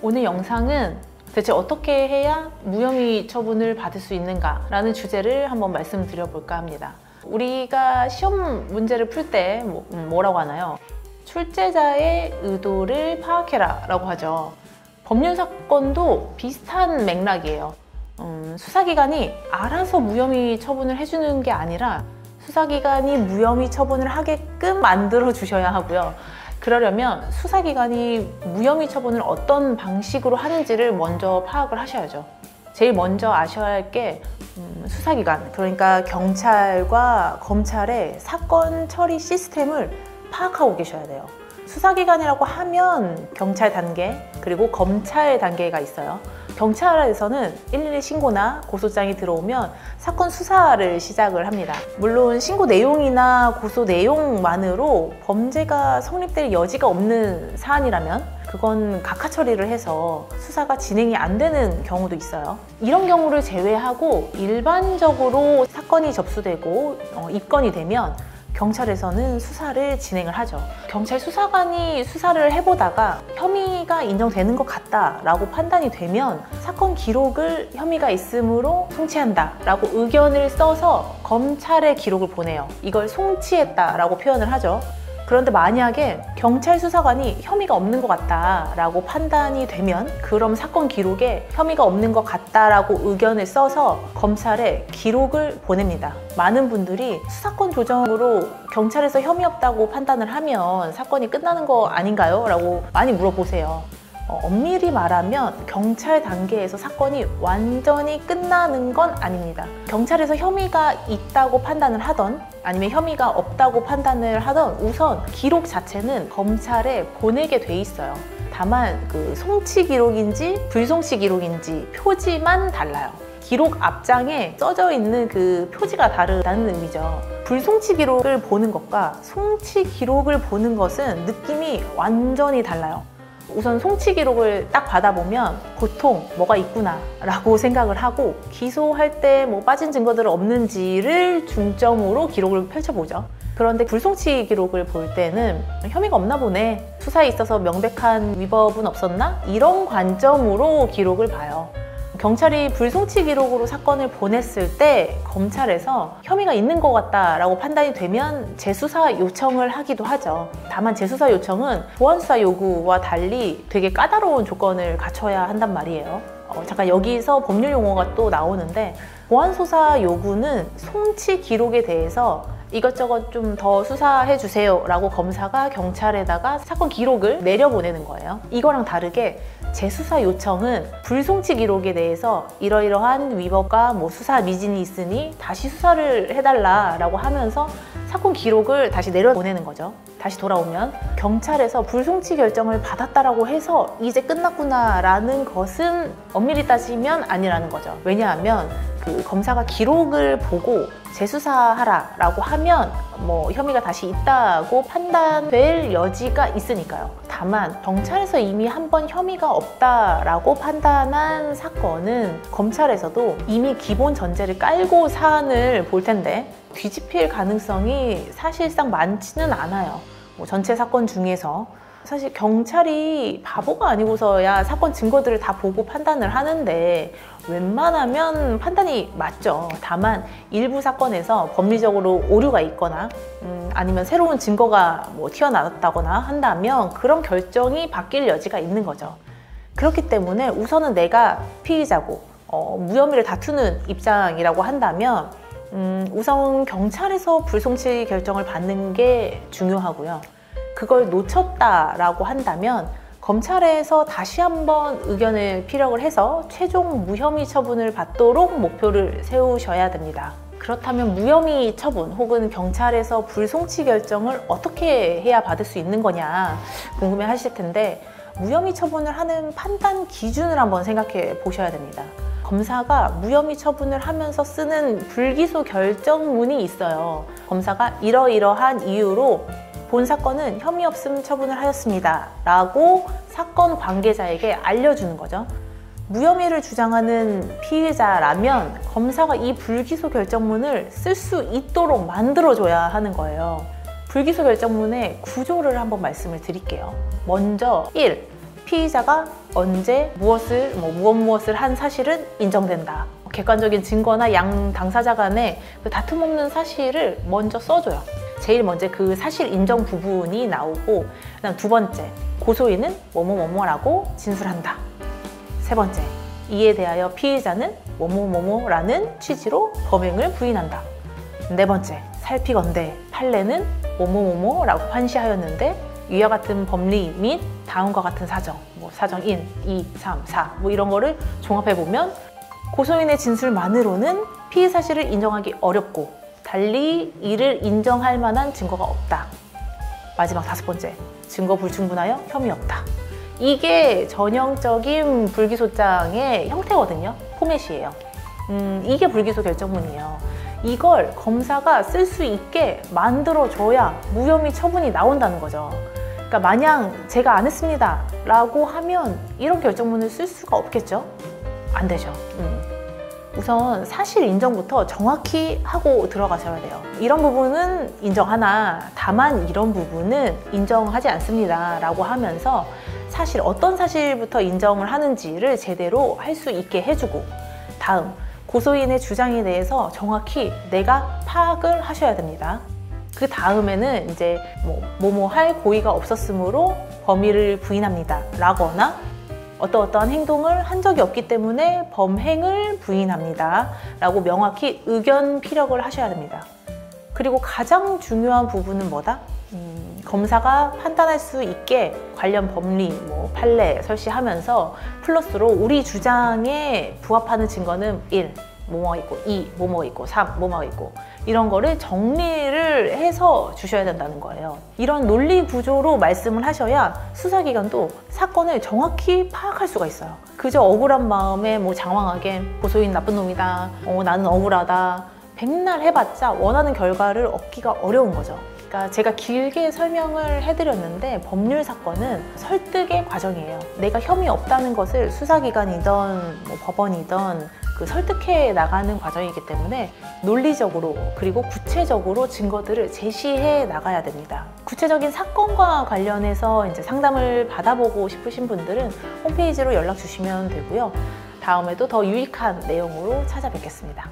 오늘 영상은 대체 어떻게 해야 무혐의 처분을 받을 수 있는가 라는 주제를 한번 말씀드려볼까 합니다. 우리가 시험 문제를 풀 때 뭐라고 하나요? 출제자의 의도를 파악해라 라고 하죠. 법률 사건도 비슷한 맥락이에요. 수사기관이 알아서 무혐의 처분을 해주는 게 아니라 수사기관이 무혐의 처분을 하게끔 만들어 주셔야 하고요. 그러려면 수사기관이 무혐의 처분을 어떤 방식으로 하는지를 먼저 파악을 하셔야죠. 제일 먼저 아셔야 할 게 수사기관, 그러니까 경찰과 검찰의 사건 처리 시스템을 파악하고 계셔야 돼요. 수사기관이라고 하면 경찰 단계, 그리고 검찰 단계가 있어요. 경찰에서는 112 신고나 고소장이 들어오면 사건 수사를 시작을 합니다. 물론 신고 내용이나 고소 내용만으로 범죄가 성립될 여지가 없는 사안이라면 그건 각하 처리를 해서 수사가 진행이 안 되는 경우도 있어요. 이런 경우를 제외하고 일반적으로 사건이 접수되고 입건이 되면 경찰에서는 수사를 진행을 하죠. 경찰 수사관이 수사를 해보다가 혐의가 인정되는 것 같다라고 판단이 되면 사건 기록을 혐의가 있으므로 송치한다라고 의견을 써서 검찰에 기록을 보내요. 이걸 송치했다라고 표현을 하죠. 그런데 만약에 경찰 수사관이 혐의가 없는 것 같다라고 판단이 되면 그럼 사건 기록에 혐의가 없는 것 같다라고 의견을 써서 검찰에 기록을 보냅니다. 많은 분들이 수사권 조정으로 경찰에서 혐의 없다고 판단을 하면 사건이 끝나는 거 아닌가요? 라고 많이 물어보세요. 엄밀히 말하면 경찰 단계에서 사건이 완전히 끝나는 건 아닙니다. 경찰에서 혐의가 있다고 판단을 하던 아니면 혐의가 없다고 판단을 하던 우선 기록 자체는 검찰에 보내게 돼 있어요. 다만 그 송치 기록인지 불송치 기록인지 표지만 달라요. 기록 앞장에 써져 있는 그 표지가 다르다는 의미죠. 불송치 기록을 보는 것과 송치 기록을 보는 것은 느낌이 완전히 달라요. 우선 송치 기록을 딱 받아보면 보통 뭐가 있구나 라고 생각을 하고 기소할 때 뭐 빠진 증거들은 없는지를 중점으로 기록을 펼쳐보죠. 그런데 불송치 기록을 볼 때는 혐의가 없나 보네, 수사에 있어서 명백한 위법은 없었나? 이런 관점으로 기록을 봐요. 경찰이 불송치 기록으로 사건을 보냈을 때 검찰에서 혐의가 있는 것 같다라고 판단이 되면 재수사 요청을 하기도 하죠. 다만 재수사 요청은 보안수사 요구와 달리 되게 까다로운 조건을 갖춰야 한단 말이에요. 잠깐 여기서 법률 용어가 또 나오는데, 보안수사 요구는 송치 기록에 대해서 이것저것 좀 더 수사해 주세요 라고 검사가 경찰에다가 사건 기록을 내려보내는 거예요. 이거랑 다르게 재수사 요청은 불송치 기록에 대해서 이러이러한 위법과 수사 미진이 있으니 다시 수사를 해달라 라고 하면서 사건 기록을 다시 내려보내는 거죠. 다시 돌아오면 경찰에서 불송치 결정을 받았다라고 해서 이제 끝났구나 라는 것은 엄밀히 따지면 아니라는 거죠. 왜냐하면 그 검사가 기록을 보고 재수사하라 라고 하면 혐의가 다시 있다고 판단될 여지가 있으니까요. 다만 경찰에서 이미 한번 혐의가 없다라고 판단한 사건은 검찰에서도 이미 기본 전제를 깔고 사안을 볼 텐데 뒤집힐 가능성이 사실상 많지는 않아요. 전체 사건 중에서 사실 경찰이 바보가 아니고서야 사건 증거들을 다 보고 판단을 하는데 웬만하면 판단이 맞죠. 다만 일부 사건에서 법리적으로 오류가 있거나 아니면 새로운 증거가 튀어나왔다거나 한다면 그런 결정이 바뀔 여지가 있는 거죠. 그렇기 때문에 우선은 내가 피의자고 무혐의를 다투는 입장이라고 한다면 우선 경찰에서 불송치 결정을 받는 게 중요하고요. 그걸 놓쳤다라고 한다면 검찰에서 다시 한번 의견을 피력을 해서 최종 무혐의 처분을 받도록 목표를 세우셔야 됩니다. 그렇다면 무혐의 처분 혹은 경찰에서 불송치 결정을 어떻게 해야 받을 수 있는 거냐 궁금해 하실 텐데, 무혐의 처분을 하는 판단 기준을 한번 생각해 보셔야 됩니다. 검사가 무혐의 처분을 하면서 쓰는 불기소 결정문이 있어요. 검사가 이러이러한 이유로 본 사건은 혐의 없음 처분을 하였습니다 라고 사건 관계자에게 알려주는 거죠. 무혐의를 주장하는 피의자라면 검사가 이 불기소 결정문을 쓸 수 있도록 만들어줘야 하는 거예요. 불기소 결정문의 구조를 한번 말씀을 드릴게요. 먼저 1. 피의자가 언제 무엇을 한 사실은 인정된다. 객관적인 증거나 양 당사자 간의 그 다툼 없는 사실을 먼저 써줘요. 제일 먼저 그 사실 인정 부분이 나오고, 그다음 두 번째, 고소인은 뭐뭐뭐뭐라고 진술한다. 세 번째, 이에 대하여 피의자는 뭐뭐뭐뭐라는 취지로 범행을 부인한다. 네 번째, 살피건대 판례는 뭐뭐뭐뭐라고 판시하였는데 위와 같은 법리 및 다음과 같은 사정, 사정 1, 2, 3, 4 이런 거를 종합해보면 고소인의 진술만으로는 피의 사실을 인정하기 어렵고 달리 이를 인정할 만한 증거가 없다. 마지막 다섯 번째, 증거 불충분하여 혐의 없다. 이게 전형적인 불기소장의 형태거든요. 포맷이에요. 이게 불기소 결정문이에요. 이걸 검사가 쓸 수 있게 만들어줘야 무혐의 처분이 나온다는 거죠. 그러니까 마냥 제가 안 했습니다 라고 하면 이런 결정문을 쓸 수가 없겠죠? 안 되죠. 우선 사실 인정부터 정확히 하고 들어가셔야 돼요. 이런 부분은 인정하나 다만 이런 부분은 인정하지 않습니다 라고 하면서 사실 어떤 사실부터 인정을 하는지를 제대로 할 수 있게 해주고, 다음 고소인의 주장에 대해서 정확히 내가 파악을 하셔야 됩니다. 그 다음에는 이제 뭐할 고의가 없었으므로 범의를 부인합니다 라거나 어떠한 행동을 한 적이 없기 때문에 범행을 부인합니다 라고 명확히 의견 피력을 하셔야 됩니다. 그리고 가장 중요한 부분은 뭐다? 검사가 판단할 수 있게 관련 법리, 판례 설시하면서 플러스로 우리 주장에 부합하는 증거는 1, 뭐뭐가 있고 2, 뭐뭐가 있고 3, 뭐뭐가 있고 이런 거를 정리를 해서 주셔야 된다는 거예요. 이런 논리 구조로 말씀을 하셔야 수사기관도 사건을 정확히 파악할 수가 있어요. 그저 억울한 마음에 장황하게 고소인 나쁜 놈이다, 나는 억울하다 백날 해봤자 원하는 결과를 얻기가 어려운 거죠. 그러니까 제가 길게 설명을 해드렸는데 법률 사건은 설득의 과정이에요. 내가 혐의 없다는 것을 수사기관이든 법원이든 설득해 나가는 과정이기 때문에 논리적으로 그리고 구체적으로 증거들을 제시해 나가야 됩니다. 구체적인 사건과 관련해서 이제 상담을 받아보고 싶으신 분들은 홈페이지로 연락 주시면 되고요. 다음에도 더 유익한 내용으로 찾아뵙겠습니다.